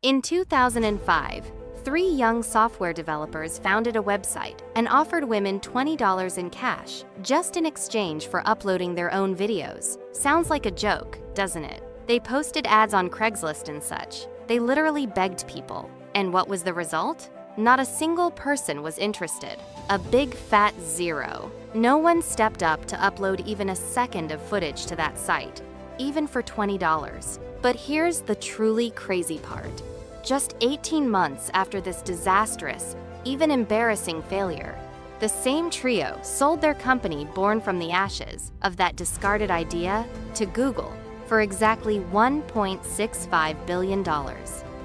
In 2005, three young software developers founded a website and offered women $20 in cash just in exchange for uploading their own videos. Sounds like a joke, doesn't it? They posted ads on Craigslist and such. They literally begged people. And what was the result? Not a single person was interested. A big fat zero. No one stepped up to upload even a second of footage to that site, even for $20. But here's the truly crazy part. Just 18 months after this disastrous, even embarrassing failure, the same trio sold their company born from the ashes of that discarded idea to Google for exactly $1.65 billion.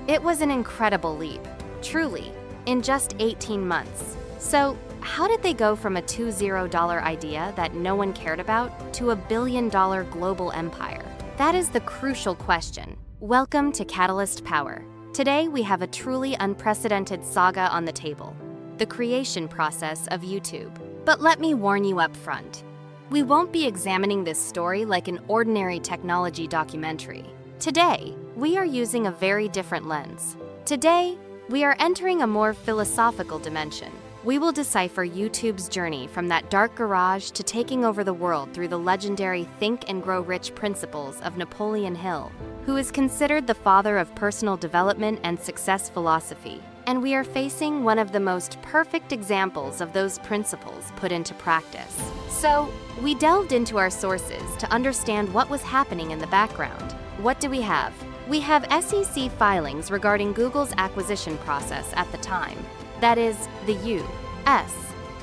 It was an incredible leap, truly, in just 18 months. So, how did they go from a $20 idea that no one cared about to a billion-dollar global empire? That is the crucial question. Welcome to Catalyst Power. Today, we have a truly unprecedented saga on the table, the creation process of YouTube. But let me warn you up front. We won't be examining this story like an ordinary technology documentary. Today, we are using a very different lens. Today, we are entering a more philosophical dimension. We will decipher YouTube's journey from that dark garage to taking over the world through the legendary Think and Grow Rich principles of Napoleon Hill, who is considered the father of personal development and success philosophy. And we are facing one of the most perfect examples of those principles put into practice. So, we delved into our sources to understand what was happening in the background. What do we have? We have SEC filings regarding Google's acquisition process at the time. That is, the U.S.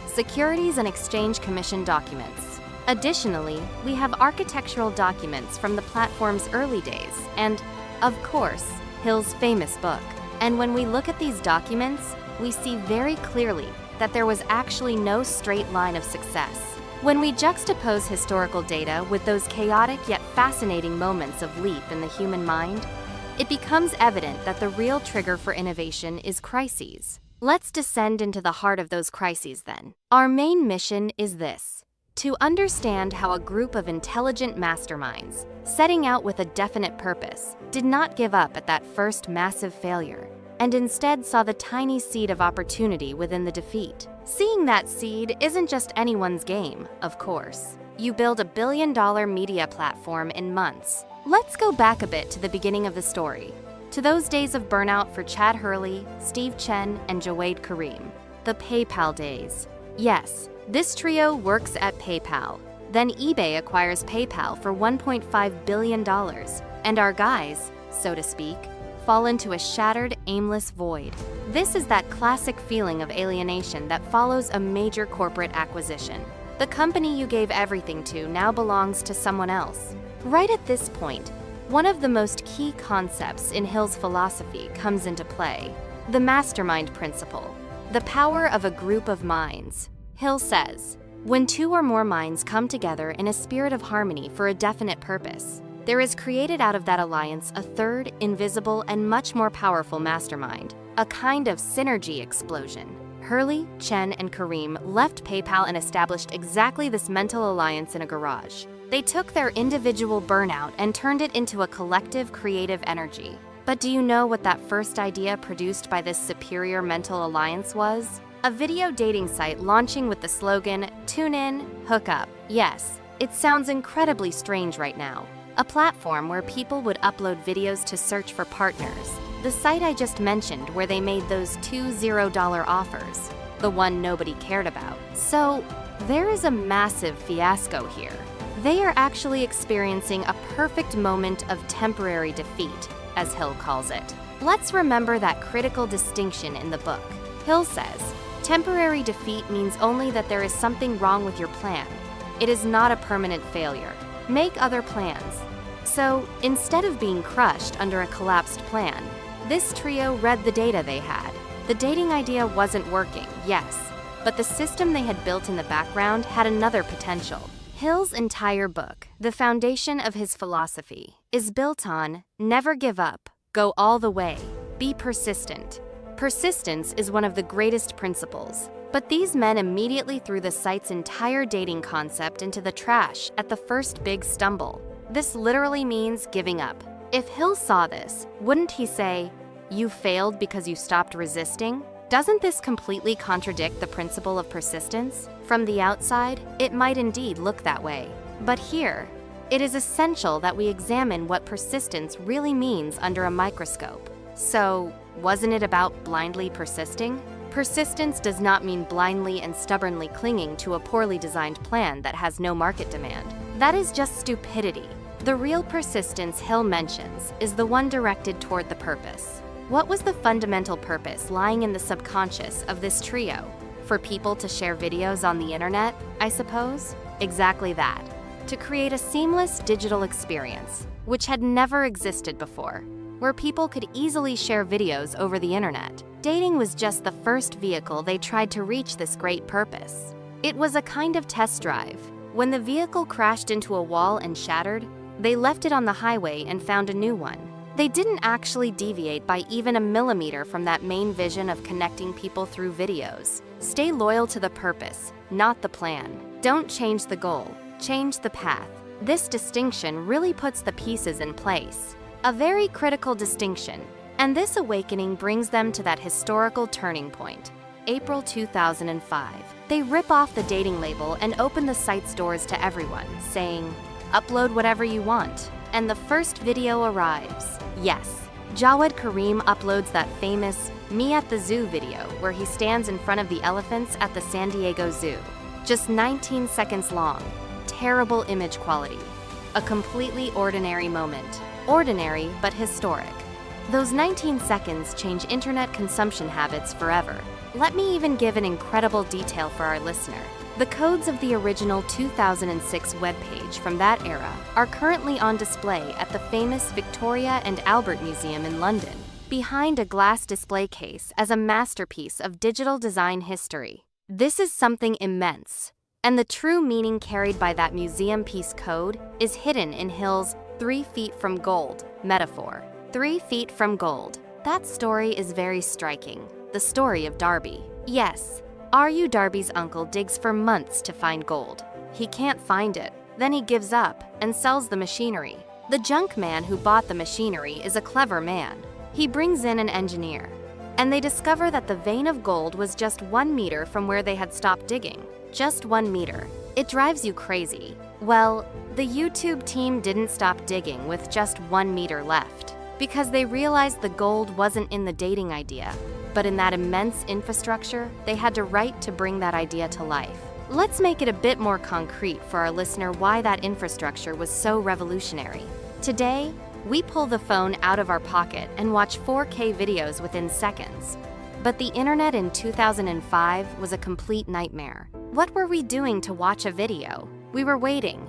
Securities and Exchange Commission documents. Additionally, we have architectural documents from the platform's early days and, of course, Hill's famous book. And when we look at these documents, we see very clearly that there was actually no straight line of success. When we juxtapose historical data with those chaotic yet fascinating moments of leap in the human mind, it becomes evident that the real trigger for innovation is crises. Let's descend into the heart of those crises then. Our main mission is this: to understand how a group of intelligent masterminds, setting out with a definite purpose, did not give up at that first massive failure, and instead saw the tiny seed of opportunity within the defeat. Seeing that seed isn't just anyone's game, of course. You build a billion-dollar media platform in months. Let's go back a bit to the beginning of the story, to those days of burnout for Chad Hurley, Steve Chen, and Jawed Karim. The PayPal days. Yes, this trio works at PayPal. Then eBay acquires PayPal for $1.5 billion, and our guys, so to speak, fall into a shattered, aimless void. This is that classic feeling of alienation that follows a major corporate acquisition. The company you gave everything to now belongs to someone else. Right at this point, one of the most key concepts in Hill's philosophy comes into play: the mastermind principle, the power of a group of minds. Hill says, when two or more minds come together in a spirit of harmony for a definite purpose, there is created out of that alliance a third, invisible, and much more powerful mastermind, a kind of synergy explosion. Hurley, Chen, and Karim left PayPal and established exactly this mental alliance in a garage. They took their individual burnout and turned it into a collective creative energy. But do you know what that first idea produced by this superior mental alliance was? A video dating site launching with the slogan, "Tune in, hook up." Yes, it sounds incredibly strange right now. A platform where people would upload videos to search for partners. The site I just mentioned where they made those $20 offers, the one nobody cared about. So, there is a massive fiasco here. They are actually experiencing a perfect moment of temporary defeat, as Hill calls it. Let's remember that critical distinction in the book. Hill says, temporary defeat means only that there is something wrong with your plan. It is not a permanent failure. Make other plans. So, instead of being crushed under a collapsed plan, this trio read the data they had. The dating idea wasn't working, yes, but the system they had built in the background had another potential. Hill's entire book, the foundation of his philosophy, is built on never give up, go all the way, be persistent. Persistence is one of the greatest principles. But these men immediately threw the site's entire dating concept into the trash at the first big stumble. This literally means giving up. If Hill saw this, wouldn't he say, "You failed because you stopped resisting"? Doesn't this completely contradict the principle of persistence? From the outside, it might indeed look that way. But here, it is essential that we examine what persistence really means under a microscope. So, wasn't it about blindly persisting? Persistence does not mean blindly and stubbornly clinging to a poorly designed plan that has no market demand. That is just stupidity. The real persistence Hill mentions is the one directed toward the purpose. What was the fundamental purpose lying in the subconscious of this trio? For people to share videos on the internet, I suppose? Exactly that. To create a seamless digital experience, which had never existed before, where people could easily share videos over the internet. Dating was just the first vehicle they tried to reach this great purpose. It was a kind of test drive. When the vehicle crashed into a wall and shattered, they left it on the highway and found a new one. They didn't actually deviate by even a millimeter from that main vision of connecting people through videos. Stay loyal to the purpose, not the plan. Don't change the goal, change the path. This distinction really puts the pieces in place. A very critical distinction, and this awakening brings them to that historical turning point. April 2005. They rip off the dating label and open the site's doors to everyone, saying, "Upload whatever you want." And the first video arrives. Yes, Jawed Karim uploads that famous "Me at the Zoo" video where he stands in front of the elephants at the San Diego Zoo. Just 19 seconds long. Terrible image quality. A completely ordinary moment. Ordinary but historic. Those 19 seconds change internet consumption habits forever. Let me even give an incredible detail for our listener. The codes of the original 2006 webpage from that era are currently on display at the famous Victoria and Albert Museum in London, behind a glass display case as a masterpiece of digital design history. This is something immense, and the true meaning carried by that museum piece code is hidden in Hill's 3 feet from gold metaphor. 3 feet from gold. That story is very striking. The story of Darby. Yes, R.U. Darby's uncle digs for months to find gold. He can't find it. Then he gives up and sells the machinery. The junk man who bought the machinery is a clever man. He brings in an engineer, and they discover that the vein of gold was just 1 meter from where they had stopped digging. Just 1 meter. It drives you crazy. Well, the YouTube team didn't stop digging with just 1 meter left, because they realized the gold wasn't in the dating idea, but in that immense infrastructure they had to write to bring that idea to life. Let's make it a bit more concrete for our listener why that infrastructure was so revolutionary. Today, we pull the phone out of our pocket and watch 4K videos within seconds. But the internet in 2005 was a complete nightmare. What were we doing to watch a video? We were waiting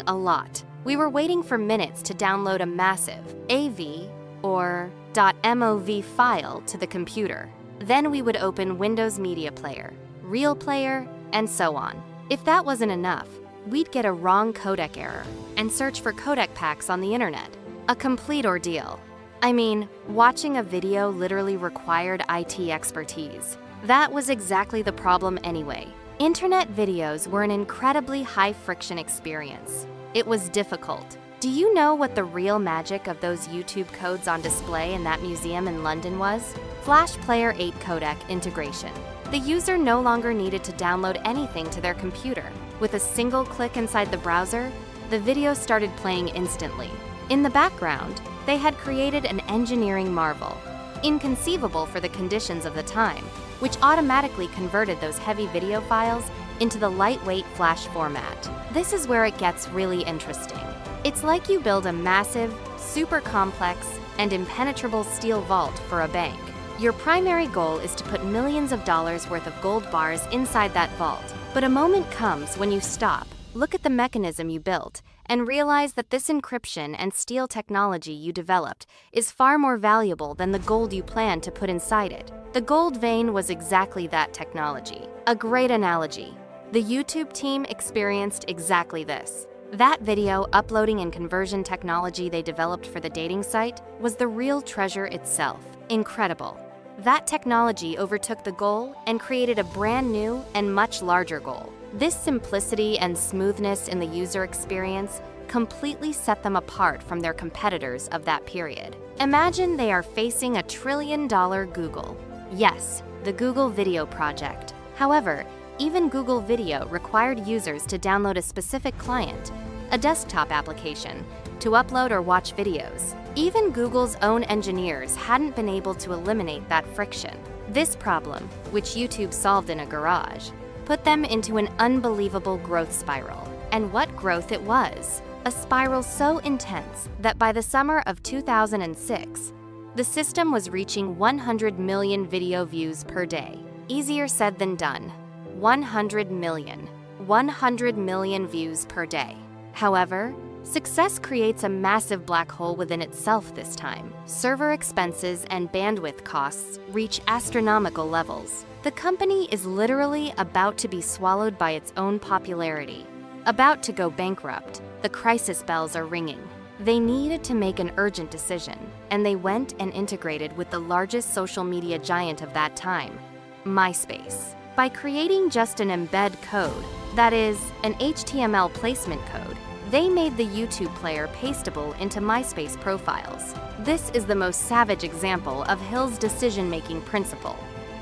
a lot. We were waiting for minutes to download a massive AV or .mov file to the computer. Then we would open Windows Media Player, Real Player, and so on. If that wasn't enough, we'd get a wrong codec error and search for codec packs on the internet. A complete ordeal. I mean, watching a video literally required IT expertise. That was exactly the problem anyway. Internet videos were an incredibly high-friction experience. It was difficult. Do you know what the real magic of those YouTube codes on display in that museum in London was? Flash Player 8 codec integration. The user no longer needed to download anything to their computer. With a single click inside the browser, the video started playing instantly. In the background, they had created an engineering marvel, inconceivable for the conditions of the time, which automatically converted those heavy video files into the lightweight Flash format. This is where it gets really interesting. It's like you build a massive, super complex, and impenetrable steel vault for a bank. Your primary goal is to put millions of dollars worth of gold bars inside that vault. But a moment comes when you stop, look at the mechanism you built, and realize that this encryption and steel technology you developed is far more valuable than the gold you planned to put inside it. The gold vein was exactly that technology. A great analogy. The YouTube team experienced exactly this. That video uploading and conversion technology they developed for the dating site was the real treasure itself. Incredible. That technology overtook the goal and created a brand new and much larger goal. This simplicity and smoothness in the user experience completely set them apart from their competitors of that period. Imagine they are facing $1 trillion Google. Yes, the Google Video Project. However, even Google Video required users to download a specific client, a desktop application, to upload or watch videos. Even Google's own engineers hadn't been able to eliminate that friction. This problem, which YouTube solved in a garage, put them into an unbelievable growth spiral. And what growth it was! A spiral so intense that by the summer of 2006, the system was reaching 100 million video views per day. Easier said than done. 100 million. 100 million views per day. However, success creates a massive black hole within itself this time. Server expenses and bandwidth costs reach astronomical levels. The company is literally about to be swallowed by its own popularity. About to go bankrupt, the crisis bells are ringing. They needed to make an urgent decision, and they went and integrated with the largest social media giant of that time, MySpace. By creating just an embed code, that is, an HTML placement code, they made the YouTube player pastable into MySpace profiles. This is the most savage example of Hill's decision-making principle.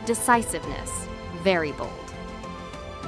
Decisiveness. Very bold.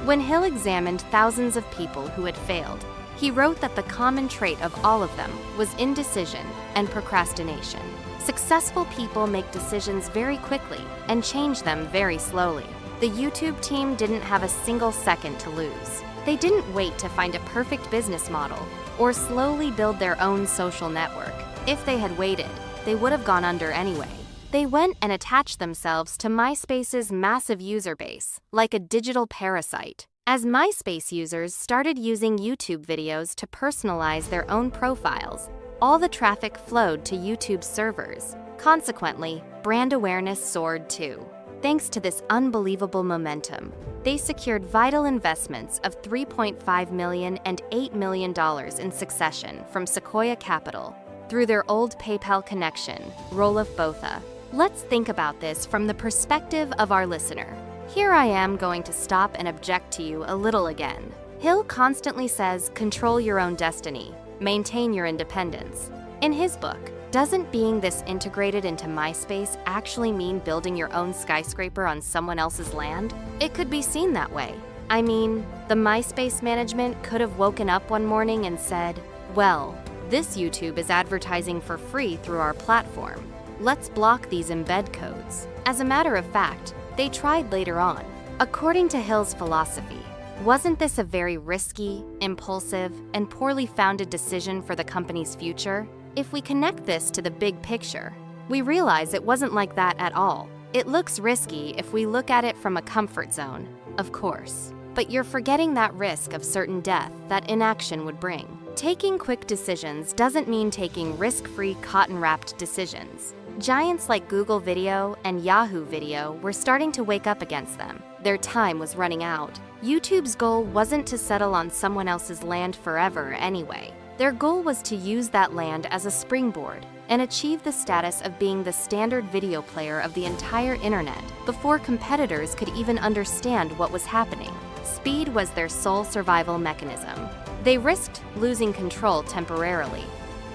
When Hill examined thousands of people who had failed, he wrote that the common trait of all of them was indecision and procrastination. Successful people make decisions very quickly and change them very slowly. The YouTube team didn't have a single second to lose. They didn't wait to find a perfect business model or slowly build their own social network. If they had waited, they would have gone under anyway. They went and attached themselves to MySpace's massive user base, like a digital parasite. As MySpace users started using YouTube videos to personalize their own profiles, all the traffic flowed to YouTube's servers. Consequently, brand awareness soared too. Thanks to this unbelievable momentum, they secured vital investments of $3.5 million and $8 million in succession from Sequoia Capital through their old PayPal connection, Rolf Botha. Let's think about this from the perspective of our listener. Here I am going to stop and object to you a little again. Hill constantly says, control your own destiny, maintain your independence. In his book, doesn't being this integrated into MySpace actually mean building your own skyscraper on someone else's land? It could be seen that way. I mean, the MySpace management could have woken up one morning and said, well, this YouTube is advertising for free through our platform. Let's block these embed codes. As a matter of fact, they tried later on. According to Hill's philosophy, wasn't this a very risky, impulsive, and poorly founded decision for the company's future? If we connect this to the big picture, we realize it wasn't like that at all. It looks risky if we look at it from a comfort zone, of course. But you're forgetting that risk of certain death that inaction would bring. Taking quick decisions doesn't mean taking risk-free, cotton-wrapped decisions. Giants like Google Video and Yahoo Video were starting to wake up against them. Their time was running out. YouTube's goal wasn't to settle on someone else's land forever anyway. Their goal was to use that land as a springboard and achieve the status of being the standard video player of the entire internet before competitors could even understand what was happening. Speed was their sole survival mechanism. They risked losing control temporarily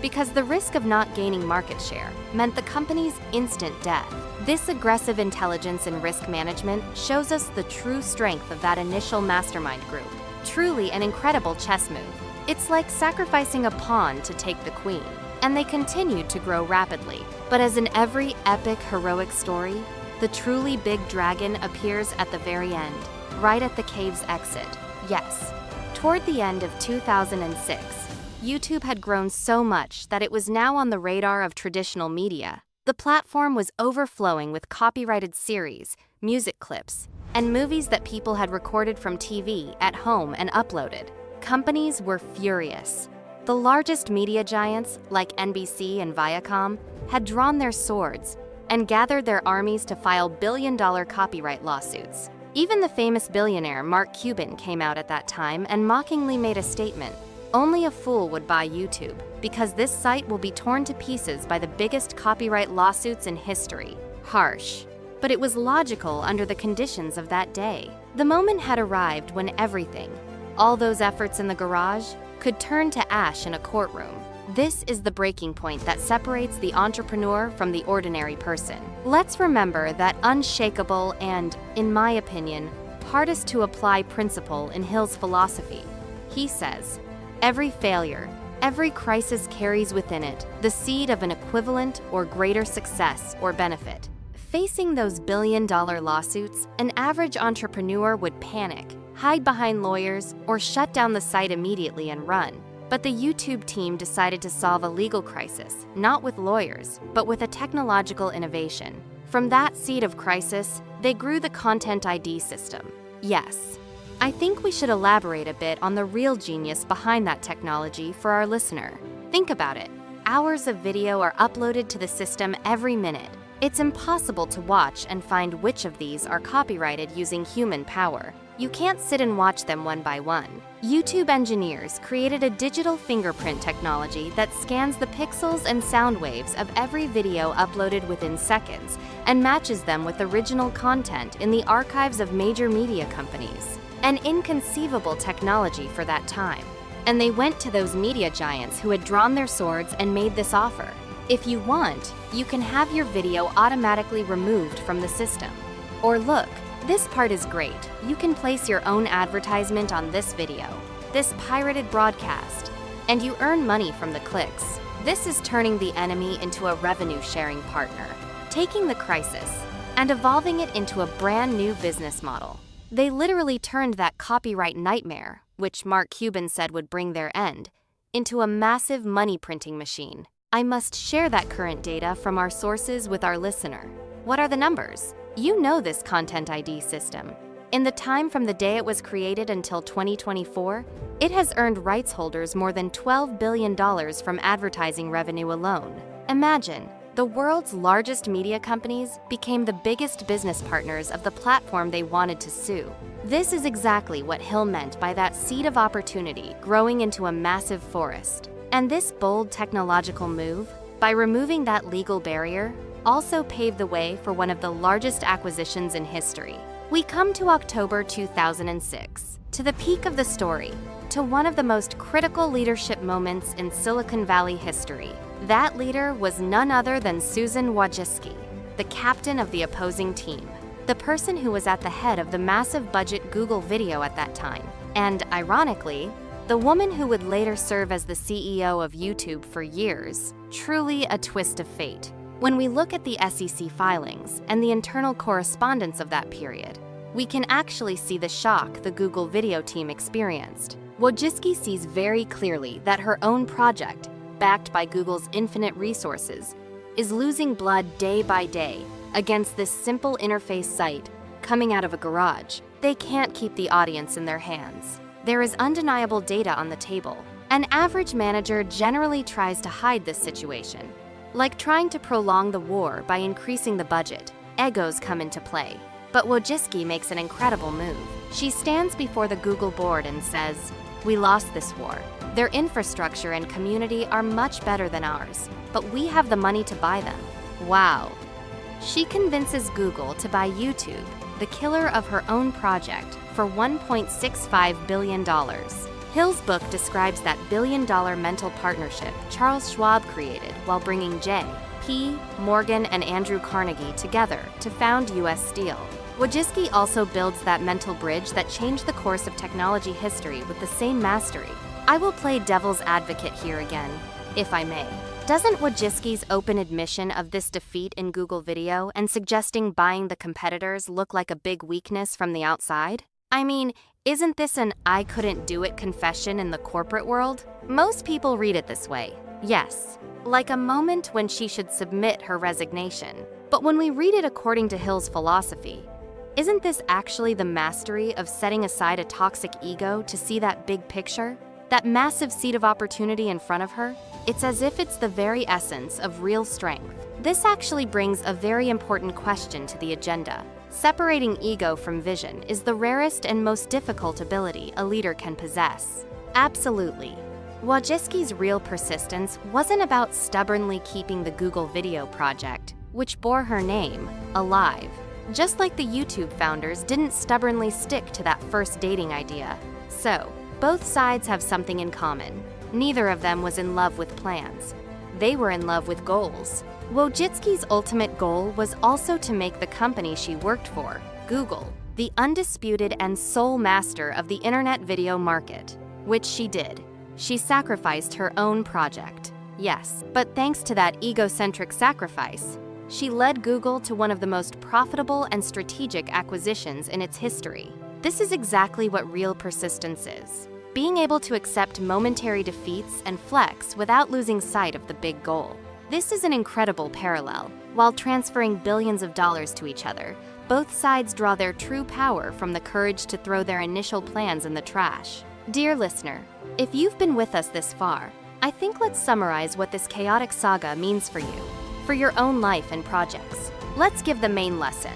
because the risk of not gaining market share meant the company's instant death. This aggressive intelligence and risk management shows us the true strength of that initial mastermind group. Truly an incredible chess move. It's like sacrificing a pawn to take the queen, and they continued to grow rapidly. But as in every epic, heroic story, the truly big dragon appears at the very end, right at the cave's exit. Yes, toward the end of 2006, YouTube had grown so much that it was now on the radar of traditional media. The platform was overflowing with copyrighted series, music clips, and movies that people had recorded from TV at home and uploaded. Companies were furious. The largest media giants, like NBC and Viacom, had drawn their swords and gathered their armies to file billion-dollar copyright lawsuits. Even the famous billionaire Mark Cuban came out at that time and mockingly made a statement. Only a fool would buy YouTube, because this site will be torn to pieces by the biggest copyright lawsuits in history. Harsh. but it was logical under the conditions of that day. The moment had arrived when everything, all those efforts in the garage, could turn to ash in a courtroom. This is the breaking point that separates the entrepreneur from the ordinary person. Let's remember that unshakable and, in my opinion, hardest to apply principle in Hill's philosophy. He says, every failure, every crisis carries within it the seed of an equivalent or greater success or benefit. Facing those billion-dollar lawsuits, an average entrepreneur would panic, hide behind lawyers, or shut down the site immediately and run. But the YouTube team decided to solve a legal crisis, not with lawyers, but with a technological innovation. From that seed of crisis, they grew the Content ID system. Yes, I think we should elaborate a bit on the real genius behind that technology for our listener. Think about it. Hours of video are uploaded to the system every minute. It's impossible to watch and find which of these are copyrighted using human power. You can't sit and watch them one by one. YouTube engineers created a digital fingerprint technology that scans the pixels and sound waves of every video uploaded within seconds and matches them with original content in the archives of major media companies. An inconceivable technology for that time. And they went to those media giants who had drawn their swords and made this offer. If you want, you can have your video automatically removed from the system. Or look, this part is great. You can place your own advertisement on this video, this pirated broadcast, and you earn money from the clicks. This is turning the enemy into a revenue-sharing partner, taking the crisis and evolving it into a brand new business model. They literally turned that copyright nightmare, which Mark Cuban said would bring their end, into a massive money-printing machine. I must share that current data from our sources with our listener. What are the numbers? You know this Content ID system. In the time from the day it was created until 2024, it has earned rights holders more than $12 billion from advertising revenue alone. Imagine, the world's largest media companies became the biggest business partners of the platform they wanted to sue. This is exactly what Hill meant by that seed of opportunity growing into a massive forest. And this bold technological move, by removing that legal barrier, also paved the way for one of the largest acquisitions in history. We come to October 2006, to the peak of the story, to one of the most critical leadership moments in Silicon Valley history. That leader was none other than Susan Wojcicki, the captain of the opposing team, the person who was at the head of the massive budget Google Video at that time, and, ironically, the woman who would later serve as the CEO of YouTube for years. Truly a twist of fate. When we look at the SEC filings and the internal correspondence of that period, we can actually see the shock the Google Video team experienced. Wojcicki sees very clearly that her own project, backed by Google's infinite resources, is losing blood day by day against this simple interface site coming out of a garage. They can't keep the audience in their hands. There is undeniable data on the table. An average manager generally tries to hide this situation. Like trying to prolong the war by increasing the budget, egos come into play. But Wojcicki makes an incredible move. She stands before the Google board and says, "We lost this war. Their infrastructure and community are much better than ours, but we have the money to buy them." Wow. She convinces Google to buy YouTube, the killer of her own project, for $1.65 billion. Hill's book describes that billion-dollar mental partnership Charles Schwab created while bringing J.P. Morgan and Andrew Carnegie together to found U.S. Steel. Wojcicki also builds that mental bridge that changed the course of technology history with the same mastery. I will play devil's advocate here again, if I may. Doesn't Wojcicki's open admission of this defeat in Google Video and suggesting buying the competitors look like a big weakness from the outside? I mean, isn't this an "I couldn't do it" confession in the corporate world? Most people read it this way. Yes, like a moment when she should submit her resignation. But when we read it according to Hill's philosophy, isn't this actually the mastery of setting aside a toxic ego to see that big picture? That massive seed of opportunity in front of her? It's as if it's the very essence of real strength. This actually brings a very important question to the agenda. Separating ego from vision is the rarest and most difficult ability a leader can possess. Absolutely. Wojcicki's real persistence wasn't about stubbornly keeping the Google Video project, which bore her name, alive. just like the YouTube founders didn't stubbornly stick to that first dating idea. So, both sides have something in common. Neither of them was in love with plans. They were in love with goals. Wojcicki's ultimate goal was also to make the company she worked for, Google, the undisputed and sole master of the internet video market, which she did. She sacrificed her own project. Yes, but thanks to that egocentric sacrifice, she led Google to one of the most profitable and strategic acquisitions in its history. This is exactly what real persistence is. Being able to accept momentary defeats and flex without losing sight of the big goal. This is an incredible parallel. While transferring billions of dollars to each other, both sides draw their true power from the courage to throw their initial plans in the trash. Dear listener, if you've been with us this far, I think let's summarize what this chaotic saga means for you, for your own life and projects. Let's give the main lesson.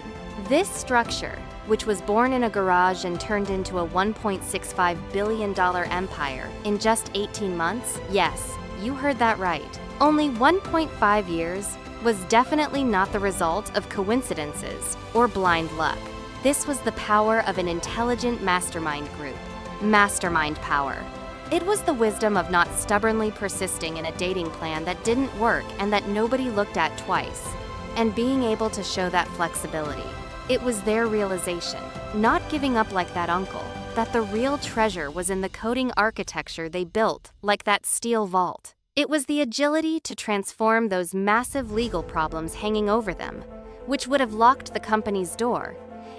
This structure, which was born in a garage and turned into a $1.65 billion empire in just 18 months, yes, you heard that right. Only 1.5 years, was definitely not the result of coincidences or blind luck. This was the power of an intelligent mastermind group. Mastermind power. It was the wisdom of not stubbornly persisting in a dating plan that didn't work and that nobody looked at twice, and being able to show that flexibility. It was their realization, not giving up like that uncle, that the real treasure was in the coding architecture they built, like that steel vault. It was the agility to transform those massive legal problems hanging over them, which would have locked the company's door,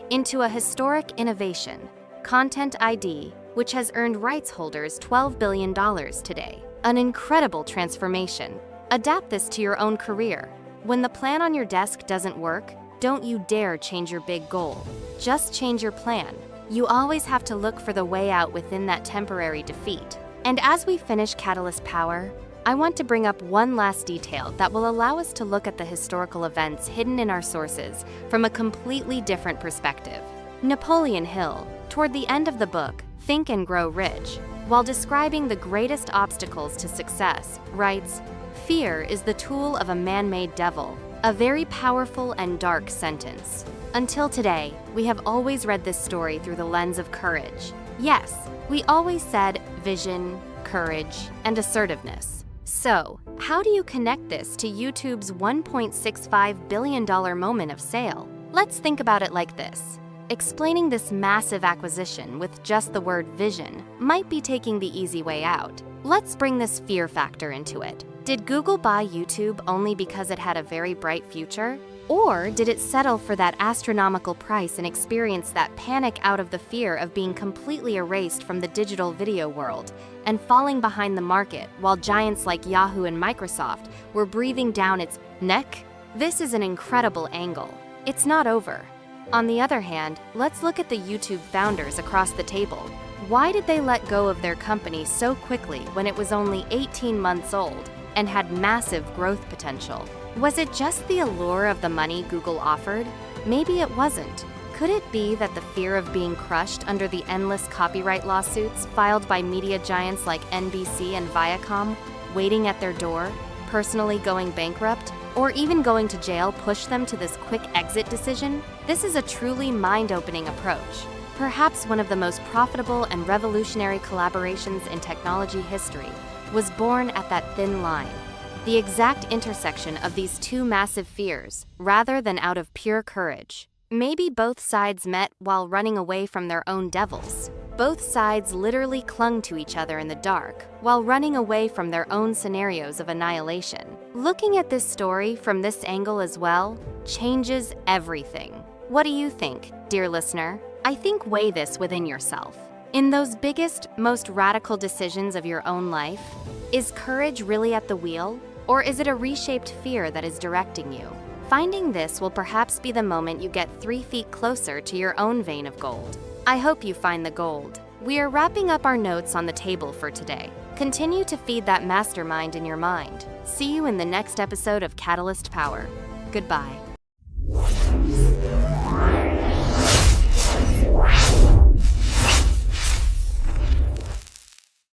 into a historic innovation, Content ID, which has earned rights holders $12 billion today. An incredible transformation. Adapt this to your own career. When the plan on your desk doesn't work, don't you dare change your big goal. Just change your plan. You always have to look for the way out within that temporary defeat. And as we finish Catalyst Power, I want to bring up one last detail that will allow us to look at the historical events hidden in our sources from a completely different perspective. Napoleon Hill, toward the end of the book, Think and Grow Rich, while describing the greatest obstacles to success, writes, "Fear is the tool of a man-made devil," a very powerful and dark sentence. Until today, we have always read this story through the lens of courage. Yes, we always said vision, courage, and assertiveness. So, how do you connect this to YouTube's $1.65 billion moment of sale? Let's think about it like this. Explaining this massive acquisition with just the word vision might be taking the easy way out. Let's bring this fear factor into it. Did Google buy YouTube only because it had a very bright future? Or did it settle for that astronomical price and experience that panic out of the fear of being completely erased from the digital video world and falling behind the market while giants like Yahoo and Microsoft were breathing down its neck? This is an incredible angle. It's not over. On the other hand, let's look at the YouTube founders across the table. Why did they let go of their company so quickly when it was only 18 months old and had massive growth potential? Was it just the allure of the money Google offered? Maybe it wasn't. Could it be that the fear of being crushed under the endless copyright lawsuits filed by media giants like NBC and Viacom, waiting at their door, personally going bankrupt, or even going to jail pushed them to this quick exit decision? This is a truly mind-opening approach. Perhaps one of the most profitable and revolutionary collaborations in technology history was born at that thin line. The exact intersection of these two massive fears, rather than out of pure courage. Maybe both sides met while running away from their own devils. Both sides literally clung to each other in the dark, while running away from their own scenarios of annihilation. Looking at this story from this angle as well changes everything. What do you think, dear listener? I think weigh this within yourself. In those biggest, most radical decisions of your own life, is courage really at the wheel? Or is it a reshaped fear that is directing you? Finding this will perhaps be the moment you get 3 feet closer to your own vein of gold. I hope you find the gold. We are wrapping up our notes on the table for today. Continue to feed that mastermind in your mind. See you in the next episode of Catalyst Power. Goodbye.